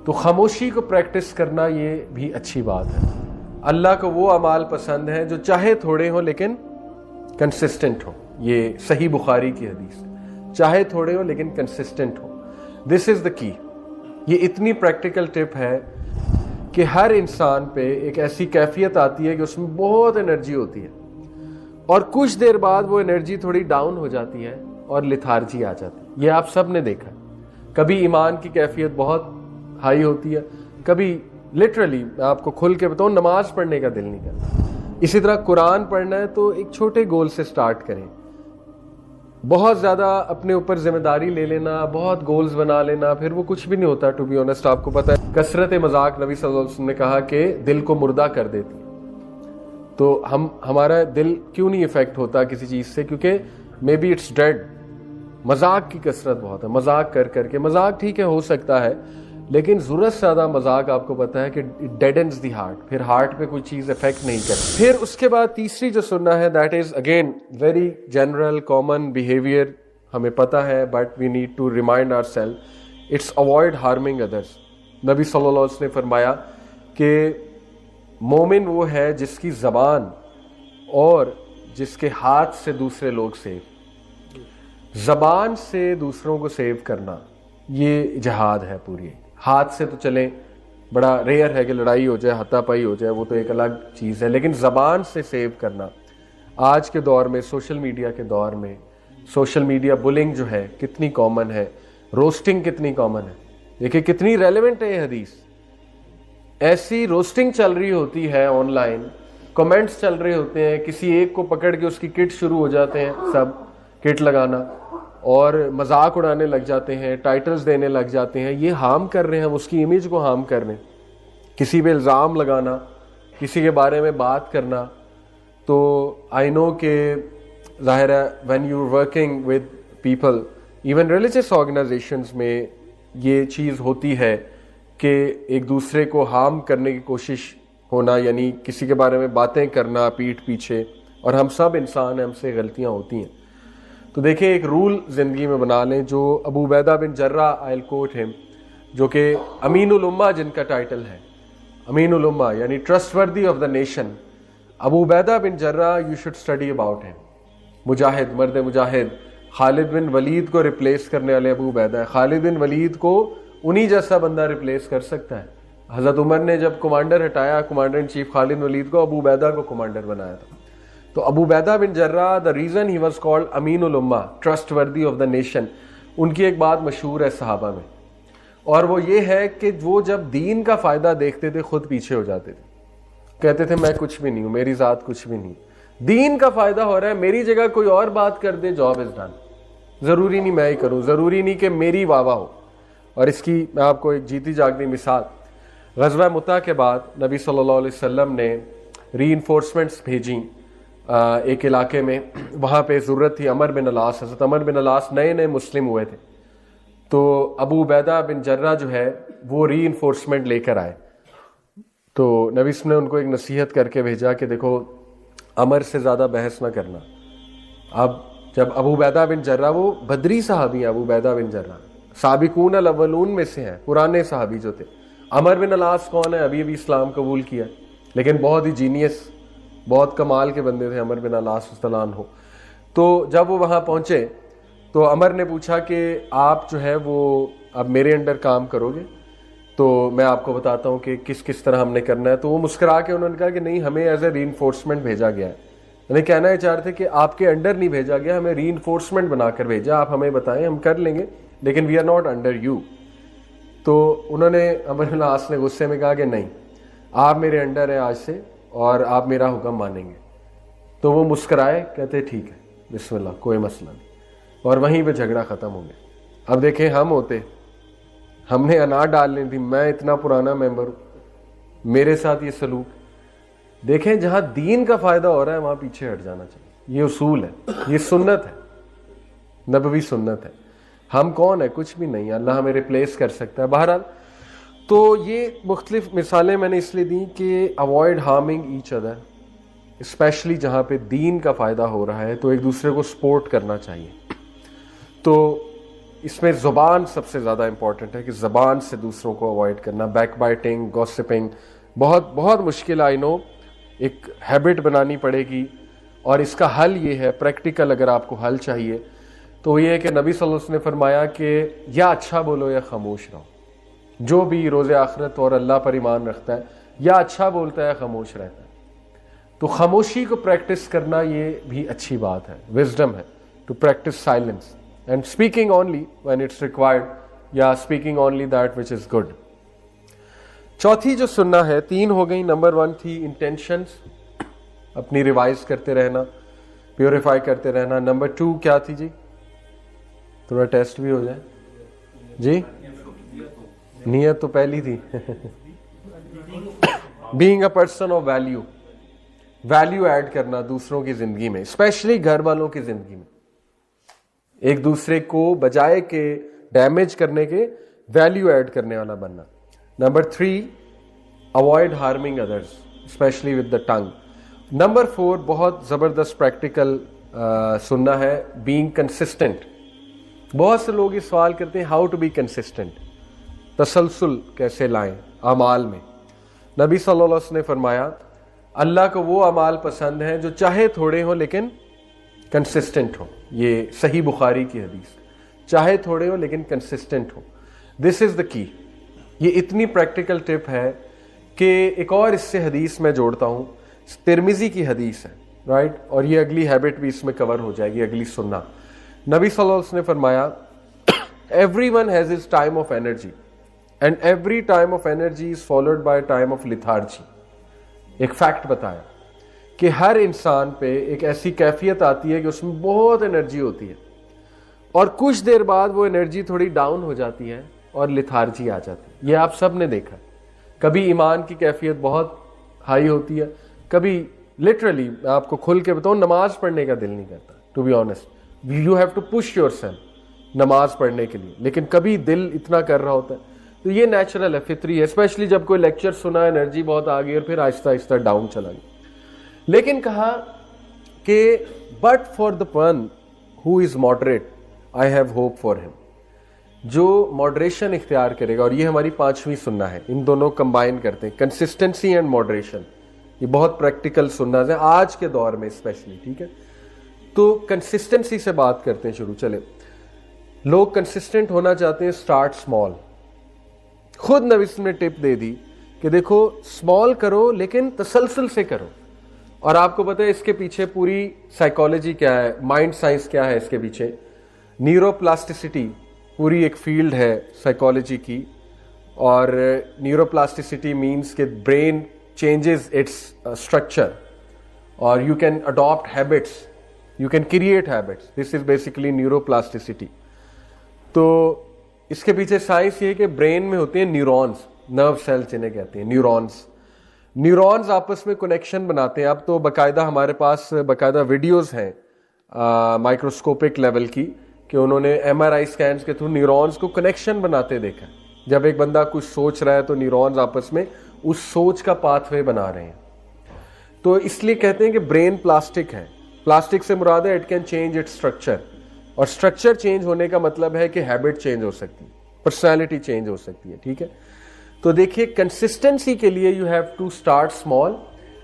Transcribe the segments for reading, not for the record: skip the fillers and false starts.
تو خاموشی کو پریکٹس کرنا یہ بھی اچھی بات ہے. اللہ کو وہ اعمال پسند ہیں جو چاہے تھوڑے ہوں لیکن کنسسٹنٹ ہوں. یہ صحیح بخاری کی حدیث ہے, چاہے تھوڑے ہوں لیکن کنسسٹنٹ ہوں. دس از دا کی. یہ اتنی پریکٹیکل ٹپ ہے کہ ہر انسان پہ ایک ایسی کیفیت آتی ہے کہ اس میں بہت انرجی ہوتی ہے اور کچھ دیر بعد وہ انرجی تھوڑی ڈاؤن ہو جاتی ہے اور لتھارجی آ جاتی ہے. یہ آپ سب نے دیکھا ہے. کبھی ایمان کی کیفیت بہت ہائی ہوتی ہے, کبھی لٹرلی میں آپ کو کھل کے بتاؤں نماز پڑھنے کا دل نہیں کرتا. اسی طرح قرآن پڑھنا ہے تو ایک چھوٹے گول سے سٹارٹ کریں. بہت زیادہ اپنے اوپر ذمہ داری لے لینا, بہت گولز بنا لینا, پھر وہ کچھ بھی نہیں ہوتا. ٹو بی آنیسٹ آپ کو پتہ ہے کثرت مذاق نبی صلی اللہ علیہ وسلم نے کہا کہ دل کو مردہ کر دیتی ہے. تو ہمارا دل کیوں نہیں افیکٹ ہوتا کسی چیز سے؟ کیونکہ مے بی اٹس ڈیڈ. مذاق کی کثرت بہت ہے, مذاق کر کے. مذاق ٹھیک ہے ہو سکتا ہے, لیکن ضرورت سے زیادہ مذاق آپ کو پتا ہے کہ اٹ ڈیڈنز دی ہارٹ. پھر ہارٹ پہ کوئی چیز افیکٹ نہیں کرتی. پھر اس کے بعد تیسری جو سننا ہے that is again very general common behaviour, ہمیں پتا ہے but we need to remind our self, it's avoid harming others. نبی صلی اللہ علیہ وسلم نے فرمایا کہ مومن وہ ہے جس کی زبان اور جس کے ہاتھ سے دوسرے لوگ سیو. زبان سے دوسروں کو سیو کرنا یہ جہاد ہے پوری. ہاتھ سے تو چلیں بڑا ریئر ہے کہ لڑائی ہو جائے, ہاتھا پائی ہو جائے, وہ تو ایک الگ چیز ہے, لیکن زبان سے سیو کرنا آج کے دور میں, سوشل میڈیا کے دور میں, سوشل میڈیا بلنگ جو ہے کتنی کامن ہے, روسٹنگ کتنی کامن ہے. دیکھیں کتنی ریلیونٹ ہے یہ حدیث. ایسی روسٹنگ چل رہی ہوتی ہے آن لائن, کمنٹس چل رہے ہوتے ہیں, کسی ایک کو پکڑ کے اس کی کٹ شروع ہو جاتے ہیں, سب کٹ لگانا اور مذاق اڑانے لگ جاتے ہیں, ٹائٹلز دینے لگ جاتے ہیں. یہ ہارم کر رہے ہیں, ہم اس کی امیج کو ہارم کر رہے ہیں. کسی پہ الزام لگانا, کسی کے بارے میں بات کرنا. تو آئی نو کہ ظاہر ہے when you working with people even religious organisations میں یہ چیز ہوتی ہے کہ ایک دوسرے کو ہارم کرنے کی کوشش ہونا, یعنی کسی کے بارے میں باتیں کرنا پیٹھ پیچھے. اور ہم سب انسان ہیں, ہم سے غلطیاں ہوتی ہیں. تو دیکھیں ایک رول زندگی میں بنا لیں جو ابو عبیدہ بن جرہ آئی کوٹ ہم, جو کہ امین الامہ جن کا ٹائٹل ہے, امین الامہ یعنی trustworthy of the nation. Abu Ubaidah bin Jarrah you should study about him. مجاہد, مرد مجاہد, خالد بن ولید کو ریپلیس کرنے والے ابو عبیدہ ہے. خالد بن ولید کو انہی جیسا بندہ ریپلیس کر سکتا ہے. حضرت عمر نے جب کمانڈر ہٹایا, کمانڈر ان چیف خالد بن ولید کو, ابو عبیدہ کو کمانڈر بنایا تھا. تو ابو Ubaidah bin جرہ the reason he was called Amin الامہ, trustworthy of the nation, ان کی ایک بات مشہور ہے صحابہ میں, اور وہ یہ ہے کہ وہ جب دین کا فائدہ دیکھتے تھے خود پیچھے ہو جاتے تھے. کہتے تھے میں کچھ بھی نہیں ہوں, میری ذات کچھ بھی نہیں, دین کا فائدہ ہو رہا ہے, میری جگہ کوئی اور بات کر دے, جاب از ڈن. ضروری نہیں میں ہی کروں, ضروری نہیں کہ میری واہ واہ ہو. اور اس کی میں آپ کو ایک جیتی جاگتی مثال, غزوہ مؤتہ کے بعد نبی صلی اللہ علیہ وسلم نے ری انفورسمنٹس بھیجیں ایک علاقے میں. وہاں پہ ضرورت تھی عمر بن العاص. حضرت عمر بن العاص نئے نئے مسلم ہوئے تھے. تو ابو عبیدہ بن جرہ جو ہے وہ ری انفورسمنٹ لے کر آئے. تو نبی صلی اللہ علیہ وسلم نے ان کو ایک نصیحت کر کے بھیجا کہ دیکھو عمر سے زیادہ بحث نہ کرنا. اب جب ابو عبیدہ بن جرہ, وہ بدری صحابی ہیں, ابو عبیدہ بن جرہ سابقون الاولون میں سے ہیں, پرانے صحابی جو تھے. عمر بن العاص کون ہے؟ ابھی ابھی اسلام قبول کیا, لیکن بہت ہی جینیس, بہت کمال کے بندے تھے عمر بن العاص رضی اللہ عنہ. تو جب وہ وہاں پہنچے تو عمر نے پوچھا کہ آپ جو ہے وہ اب میرے انڈر کام کرو گے؟ تو میں آپ کو بتاتا ہوں کہ کس کس طرح ہم نے کرنا ہے. تو وہ مسکرا کے انہوں نے کہا کہ نہیں, ہمیں ایز اے ری انفورسمنٹ بھیجا گیا ہے. یعنی کہنا یہ چاہ رہے تھے کہ آپ کے انڈر نہیں بھیجا گیا, ہمیں ری انفورسمنٹ بنا کر بھیجا, آپ ہمیں بتائیں ہم کر لیں گے, لیکن we are not under you. تو انہوں نے, عمر بن العاص نے غصے میں کہا کہ نہیں, آپ میرے انڈر ہیں آج سے اور آپ میرا حکم مانیں گے. تو وہ مسکرائے, کہتے ٹھیک ہے بسم اللہ, کوئی مسئلہ نہیں, اور وہیں پہ جھگڑا ختم ہو گیا. اب دیکھیں ہم ہوتے, ہم نے انا ڈالنی تھی, میں اتنا پرانا ممبر ہوں, میرے ساتھ یہ سلوک. دیکھیں جہاں دین کا فائدہ ہو رہا ہے وہاں پیچھے ہٹ جانا چاہیے. یہ اصول ہے, یہ سنت ہے, نبوی سنت ہے. ہم کون ہے؟ کچھ بھی نہیں, اللہ ہمیں ریپلیس کر سکتا ہے. بہرحال تو یہ مختلف مثالیں میں نے اس لیے دیں کہ avoid harming each other, especially جہاں پہ دین کا فائدہ ہو رہا ہے تو ایک دوسرے کو سپورٹ کرنا چاہیے. تو اس میں زبان سب سے زیادہ امپورٹنٹ ہے کہ زبان سے دوسروں کو اوائڈ کرنا. بیک بائٹنگ, گوسپنگ بہت بہت مشکل, آئی نو, ایک ہیبٹ بنانی پڑے گی. اور اس کا حل یہ ہے پریکٹیکل, اگر آپ کو حل چاہیے تو یہ ہے کہ نبی صلی اللہ علیہ وسلم نے فرمایا کہ یا اچھا بولو یا خاموش رہو. جو بھی روز آخرت اور اللہ پر ایمان رکھتا ہے یا اچھا بولتا ہے خاموش رہتا ہے. تو خاموشی کو پریکٹس کرنا یہ بھی اچھی بات ہے, وزڈم ہے, to practise silence and speaking only when it's required, یا speaking only that which is good. چوتھی جو سننا ہے, 3 ہو گئی. نمبر 1 تھی انٹینشنز, اپنی ریوائز کرتے رہنا, پیوریفائی کرتے رہنا. نمبر 2 کیا تھی جی؟ تھوڑا ٹیسٹ بھی ہو جائے جی. نیت تو پہلی تھی. Being a person of value, value add کرنا دوسروں کی زندگی میں, اسپیشلی گھر والوں کی زندگی میں. ایک دوسرے کو بجائے کہ ڈیمیج کرنے کے ویلیو ایڈ کرنے والا بننا. Number 3 avoid harming others especially with the tongue. Number 4 بہت زبردست پریکٹیکل سننا ہے, بینگ کنسسٹنٹ. بہت سے لوگ یہ سوال کرتے ہیں ہاؤ ٹو بی کنسسٹنٹ, تسلسل کیسے لائیں اعمال میں. نبی صلی اللہ علیہ وسلم نے فرمایا اللہ کو وہ اعمال پسند ہیں جو چاہے تھوڑے ہوں لیکن کنسسٹنٹ ہوں. یہ صحیح بخاری کی حدیث, چاہے تھوڑے ہوں لیکن کنسسٹنٹ ہوں. دس از دا کی. یہ اتنی پریکٹیکل ٹپ ہے کہ ایک اور اس سے حدیث میں جوڑتا ہوں, ترمذی کی حدیث ہے, رائٹ, اور یہ اگلی ہیبٹ بھی اس میں کور ہو جائے گی, اگلی سننا. نبی صلی اللہ علیہ وسلم نے فرمایا everyone has his time of energy and every time of energy is followed by time of lethargy. ایک فیکٹ بتایا کہ ہر انسان پہ ایک ایسی کیفیت آتی ہے کہ اس میں بہت انرجی ہوتی ہے اور کچھ دیر بعد وہ انرجی تھوڑی ڈاؤن ہو جاتی ہے اور لیتھارجی آ جاتی ہے. یہ آپ سب نے دیکھا. کبھی ایمان کی کیفیت بہت ہائی ہوتی ہے, کبھی لٹرلی میں آپ کو کھل کے بتاؤں نماز پڑھنے کا دل نہیں کرتا, to be honest. You have to push yourself نماز پڑھنے کے لیے, لیکن کبھی دل اتنا کر رہا ہوتا ہے. تو یہ نیچرل ہے, فطری ہے, اسپیشلی جب کوئی لیکچر سنا, انرجی بہت آ گئی اور پھر آہستہ آہستہ ڈاؤن چلا گیا. لیکن کہا کہ but for the one who is moderate I have hope for ہم. جو ماڈریشن اختیار کرے گا, اور یہ ہماری 5ویں سننا ہے, ان دونوں کمبائن کرتے ہیں, کنسسٹنسی اینڈ ماڈریشن. یہ بہت پریکٹیکل سننا ہے آج کے دور میں اسپیشلی, ٹھیک ہے. تو کنسسٹنسی سے بات کرتے ہیں شروع. چلے, لوگ کنسسٹنٹ ہونا چاہتے ہیں, اسٹارٹ اسمال. خود نبی نے ٹپ دے دی کہ دیکھو اسمال کرو لیکن تسلسل سے کرو. اور آپ کو پتہ ہے اس کے پیچھے پوری سائیکالوجی کیا ہے, مائنڈ سائنس کیا ہے اس کے پیچھے. نیورو پلاسٹیسٹی پوری ایک فیلڈ ہے سائیکالوجی کی, اور نیورو پلاسٹیسٹی مینس کہ برین چینجز اٹس اسٹرکچر اور you can adapt habits, you can create habits. This is basically neuroplasticity. تو اس کے پیچھے سائنس یہ ہے کہ برین میں ہوتے ہیں نیورونز, نرو سیلز جنہیں کہتے ہیں نیورونز. نیورونز آپس میں کنیکشن بناتے ہیں. اب تو باقاعدہ ہمارے پاس باقاعدہ ویڈیوز ہیں مائکروسکوپک لیول کی کہ انہوں نے MRI اسکینس کے تھرو نیورونز کو کنیکشن بناتے دیکھا. جب ایک بندہ کچھ سوچ رہا ہے تو نیورونز آپس میں اس سوچ کا پاتھ وے بنا رہے ہیں. تو اس لیے کہتے ہیں کہ برین پلاسٹک ہے. پلاسٹک سے مراد ہے it can change it structure, اور اسٹرکچر چینج ہونے کا مطلب ہے کہ ہیبٹ چینج ہو سکتی ہے, پرسنالٹی چینج ہو سکتی ہے, ٹھیک ہے. تو دیکھیے کنسسٹنسی کے لیے you have to start small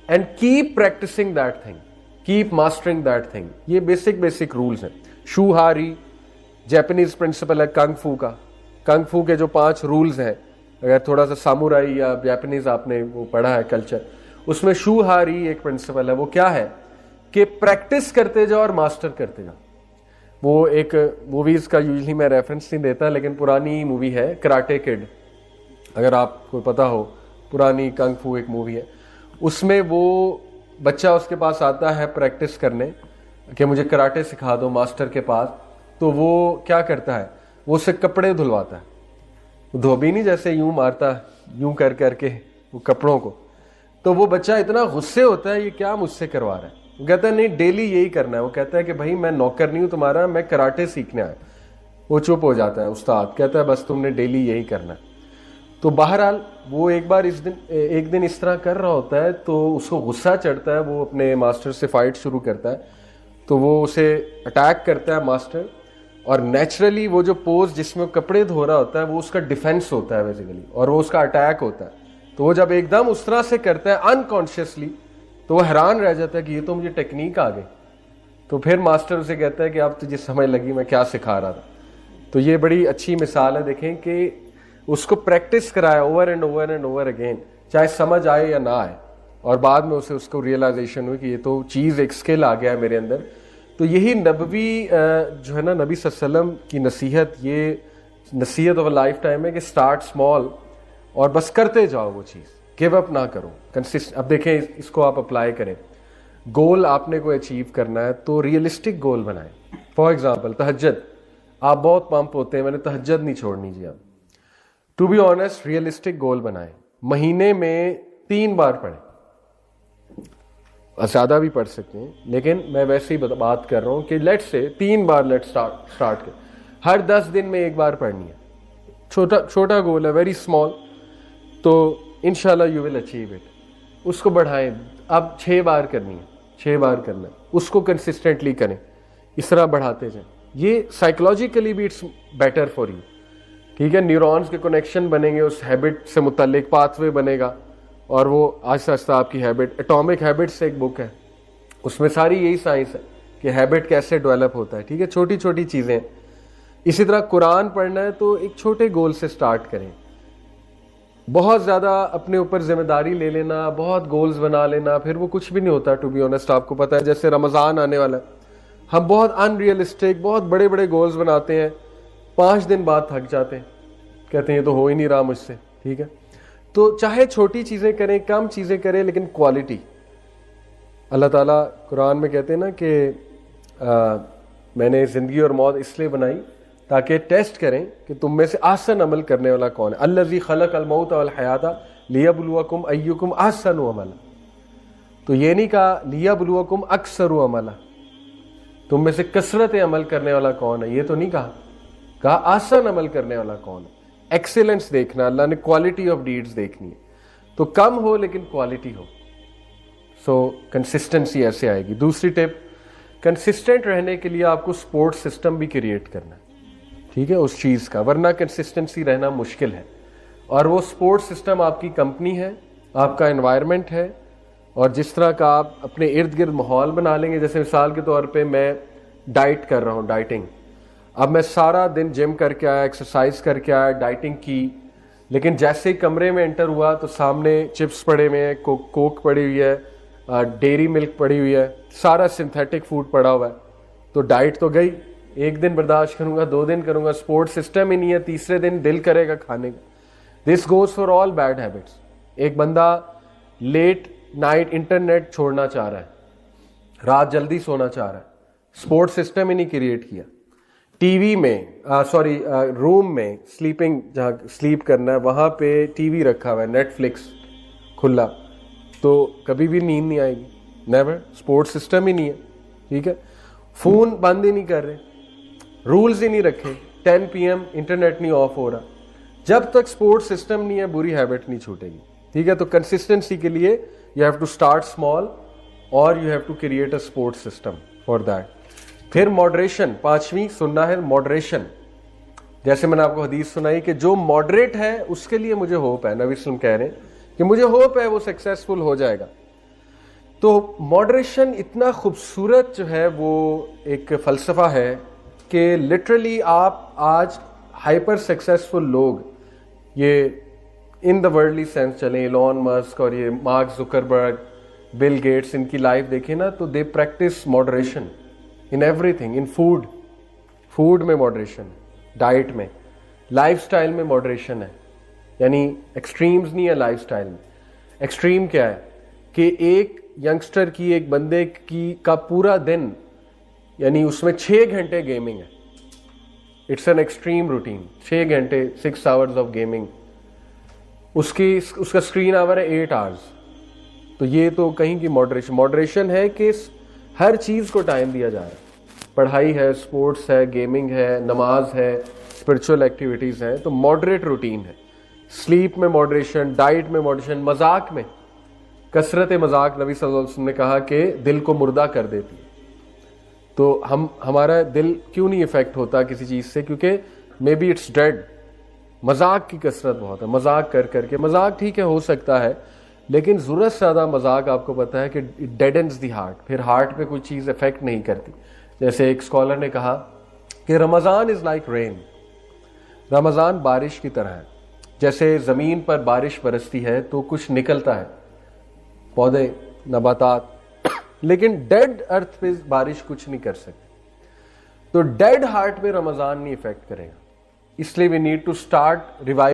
and keep practising that thing, keep mastering that thing. یہ بیسک رولز ہیں. شو ہاری جیپنیز پرنسپل ہے کنگ فو کا. کنگ فو کے جو 5 رولز ہیں, اگر تھوڑا سا سامورائی یا جیپنیز آپ نے وہ پڑھا ہے کلچر, اس میں شو ہاری ایک پرنسپل ہے. وہ کیا ہے کہ پریکٹس کرتے جاؤ اور ماسٹر کرتے جاؤ. وہ ایک موویز کا یوزلی میں ریفرنس نہیں دیتا, لیکن پرانی مووی ہے کراٹے کڈ, اگر آپ کو پتا ہو, پرانی کنگ فو ایک مووی ہے. اس میں وہ بچہ اس کے پاس آتا ہے پریکٹس کرنے کہ مجھے کراٹے سکھا دو ماسٹر کے پاس. تو وہ کیا کرتا ہے, وہ اسے کپڑے دھلواتا ہے. وہ دھوبی نہیں جیسے یوں مارتا یوں کر کے وہ کپڑوں کو. تو وہ بچہ اتنا غصے ہوتا ہے, یہ کیا مجھ سے کروا رہا ہے. وہ کہتا ہے نہیں ڈیلی یہی کرنا ہے. وہ کہتا ہے کہ بھائی میں نوکر نہیں ہوں تمہارا, میں کراٹے سیکھنے آیا. وہ چپ ہو جاتا ہے. استاد کہتا ہے بس تم نے ڈیلی یہی کرنا ہے. تو بہرحال وہ ایک دن اس طرح کر رہا ہوتا ہے تو اس کو غصہ چڑھتا ہے. وہ اپنے ماسٹر سے فائٹ شروع کرتا ہے. تو وہ اسے اٹیک کرتا ہے ماسٹر. اور نیچرلی وہ جو پوز جس میں کپڑے دھو رہا ہوتا ہے وہ اس کا ڈیفینس ہوتا ہے بیسیکلی, اور وہ اس کا اٹیک ہوتا ہے. تو وہ جب ایک دم اس طرح سے کرتا ہے انکانشیسلی تو وہ حیران رہ جاتا ہے کہ یہ تو مجھے ٹیکنیک آ گئی. تو پھر ماسٹر اسے کہتا ہے کہ اب تجھے سمجھ لگی میں کیا سکھا رہا تھا. تو یہ بڑی اچھی مثال ہے, دیکھیں کہ اس کو پریکٹس کرایا over and over and over again, چاہے سمجھ آئے یا نہ آئے, اور بعد میں اسے اس کو ریئلائزیشن ہوئی کہ یہ تو چیز ایک اسکل آ گیا ہے میرے اندر. تو یہی نبوی جو ہے نا نبی صلی اللہ علیہ وسلم کی نصیحت, یہ نصیحت آف اے لائف ٹائم ہے کہ اسٹارٹ اسمال اور بس کرتے جاؤ وہ چیز, گیو اپ نہ کرو, اب دیکھیں اس کو آپ اپلائی کریں. گول آپ نے کوئی اچیو کرنا ہے تو ریئلسٹک گول بنائیں. فار ایگزامپل تہجد, آپ بہت پمپ ہوتے ہیں میں نے تہجد نہیں چھوڑنی جی. آپ ٹو بی آنیسٹ ریئلسٹک گول بنائیں, مہینے میں 3 بار پڑھیں, زیادہ بھی پڑھ سکتے ہیں لیکن میں ویسے ہی بات کر رہا ہوں کہ لیٹ سے 3 بار اسٹارٹ کریں, ہر 10 دن میں 1 بار پڑھنی ہے. چھوٹا گول ہے, ویری اسمال, تو انشاءاللہ یو ول اچیو اٹ. اس کو بڑھائیں, اب 6 بار کرنی ہے, 6 بار کرنا ہے, اس کو کنسسٹنٹلی کریں, اس طرح بڑھاتے جائیں. یہ سائیکولوجیکلی بھی اٹس بیٹر فار یو, ٹھیک ہے. نیورونز کے کنیکشن بنیں گے, اس ہیبٹ سے متعلق پاتھ وے بنے گا, اور وہ آہستہ آہستہ آپ کی ہیبٹ. اٹامک ہیبٹس ایک بک ہے, اس میں ساری یہی سائنس ہے کہ ہیبٹ کیسے ڈیولپ ہوتا ہے, ٹھیک ہے. چھوٹی چھوٹی چیزیں. اسی طرح قرآن پڑھنا ہے تو ایک چھوٹے گول سے سٹارٹ کریں. بہت زیادہ اپنے اوپر ذمہ داری لے لینا, بہت گولز بنا لینا, پھر وہ کچھ بھی نہیں ہوتا. ٹو بی آنیسٹ آپ کو پتہ ہے جیسے رمضان آنے والا ہے, ہم بہت ان ریئلسٹک بہت بڑے بڑے گولز بناتے ہیں, 5 دن بعد تھک جاتے ہیں, کہتے ہیں یہ تو ہو ہی نہیں رہا مجھ سے, ٹھیک ہے. تو چاہے چھوٹی چیزیں کریں, کم چیزیں کریں, لیکن کوالٹی. اللہ تعالیٰ قرآن میں کہتے ہیں نا کہ میں نے زندگی اور موت اس لیے بنائی تاکہ ٹیسٹ کریں کہ تم میں سے احسن عمل کرنے والا کون ہے. الذی خلق الموت والحیات لیبلوکم ایکم احسن عملا. تو یہ نہیں کہا لیبلوکم اکثر عملا, تم میں سے کثرت عمل کرنے والا کون ہے, یہ تو نہیں کہا احسن عمل کرنے والا کون ہے. ایکسیلنس دیکھنا, اللہ نے کوالٹی آف ڈیڈز دیکھنی ہے. تو کم ہو لیکن کوالٹی ہو. سو کنسسٹنسی ایسے آئے گی. دوسری ٹپ, کنسسٹنٹ رہنے کے لیے آپ کو سپورٹ سسٹم بھی کریٹ کرنا ہے, ٹھیک ہے, اس چیز کا, ورنہ کنسسٹنسی رہنا مشکل ہے. اور وہ سپورٹ سسٹم آپ کی کمپنی ہے, آپ کا انوائرمنٹ ہے, اور جس طرح کا آپ اپنے ارد گرد ماحول بنا لیں گے. جیسے مثال کے طور پہ میں ڈائٹ کر رہا ہوں, ڈائٹنگ. اب میں سارا دن جم کر کے آیا, ایکسرسائز کر کے آیا, ڈائٹنگ کی, لیکن جیسے ہی کمرے میں انٹر ہوا تو سامنے چپس پڑے ہوئے ہیں, کوک پڑی ہوئی ہے, ڈیری ملک پڑی ہوئی ہے, سارا سنتھیٹک فوڈ پڑا ہوا ہے. تو ڈائٹ تو گئی, 1 دن برداشت کروں گا, 2 دن کروں گا, سپورٹ سسٹم ہی نہیں ہے, تیسرے دن دل کرے گا کھانے کا. This goes for all bad habits. ایک بندہ لیٹ نائٹ انٹرنیٹ چھوڑنا چاہ رہا ہے, رات جلدی سونا چاہ رہا ہے, سپورٹ سسٹم ہی نہیں کریٹ کیا. ٹی وی میں روم میں سلیپنگ, جہاں سلیپ کرنا ہے وہاں پہ ٹی وی رکھا ہوا ہے, نیٹ فلکس کھلا, تو کبھی بھی نیند نہیں آئے گی, نیور. سپورٹ سسٹم ہی نہیں ہے, ٹھیک ہے. فون بند ہی نہیں کر رہے, رولز ہی نہیں رکھے, 10 PM انٹرنیٹ نہیں آف ہو رہا. جب تک سپورٹ سسٹم نہیں ہے بری ہیبٹ نہیں چھوٹے گی, ٹھیک ہے. تو کنسسٹنسی کے لیے you have to start small, اور you have to create a support system for that. پھر ماڈریشن, 5ویں سننا ہے ماڈریشن. جیسے میں نے آپ کو حدیث سنائی کہ جو ماڈریٹ ہے اس کے لیے مجھے ہوپ ہے. نبی وسلم کہہ رہے ہیں کہ مجھے ہوپ ہے وہ سکسیسفل ہو جائے گا. تو ماڈریشن اتنا خوبصورت جو ہے وہ ایک فلسفہ ہے کہ لٹرلی آپ آج ہائپر سکسیسفل لوگ, یہ ان دا ورلڈلی سینس چلیں, ایلون مسک اور یہ مارک زکربرگ, بل گیٹس, ان کی لائف دیکھیں نا تو they practise moderation in everything. In food میں ماڈریشن, ڈائٹ میں, لائف سٹائل میں ماڈریشن ہے. یعنی ایکسٹریمز نہیں ہے لائف سٹائل میں. ایکسٹریم کیا ہے کہ ایک ینگسٹر کی, ایک بندے کی کا پورا دن, یعنی اس میں 6 گھنٹے گیمنگ ہے. It's an extreme routine. 6 گھنٹے 6 hours آف گیمنگ. اس کا اسکرین آور ہے 8 hours. تو یہ تو کہیں کی ماڈریشن ہے کہ ہر چیز کو ٹائم دیا جا رہا ہے. پڑھائی ہے, سپورٹس ہے, گیمنگ ہے, نماز ہے, اسپرچول ایکٹیویٹیز ہیں. تو ماڈریٹ روٹین ہے. سلیپ میں ماڈریشن, ڈائٹ میں ماڈریشن, مذاق میں کثرت مذاق. نبی صلی اللہ علیہ وسلم نے کہا کہ دل کو مردہ کر دیتی ہے. تو ہمارا دل کیوں نہیں افیکٹ ہوتا کسی چیز سے؟ کیونکہ مے بی اٹس ڈیڈ. مذاق کی کثرت بہت ہے, مذاق کر کر کے. مذاق ٹھیک ہے ہو سکتا ہے, لیکن ضرورت سے زیادہ مذاق آپ کو پتا ہے کہ اٹ ڈیڈنز دی ہارٹ, پھر ہارٹ پہ کوئی چیز افیکٹ نہیں کرتی. جیسے ایک اسکالر نے کہا کہ رمضان از لائک رین, رمضان بارش کی طرح ہے. جیسے زمین پر بارش برستی ہے تو کچھ نکلتا ہے, پودے, نباتات, لیکن ڈیڈ ارتھ پہ بارش کچھ نہیں کر سکتی. تو ڈیڈ ہارٹ میں رمضان نہیں افیکٹ کرے گا. اس لیے we need to start revive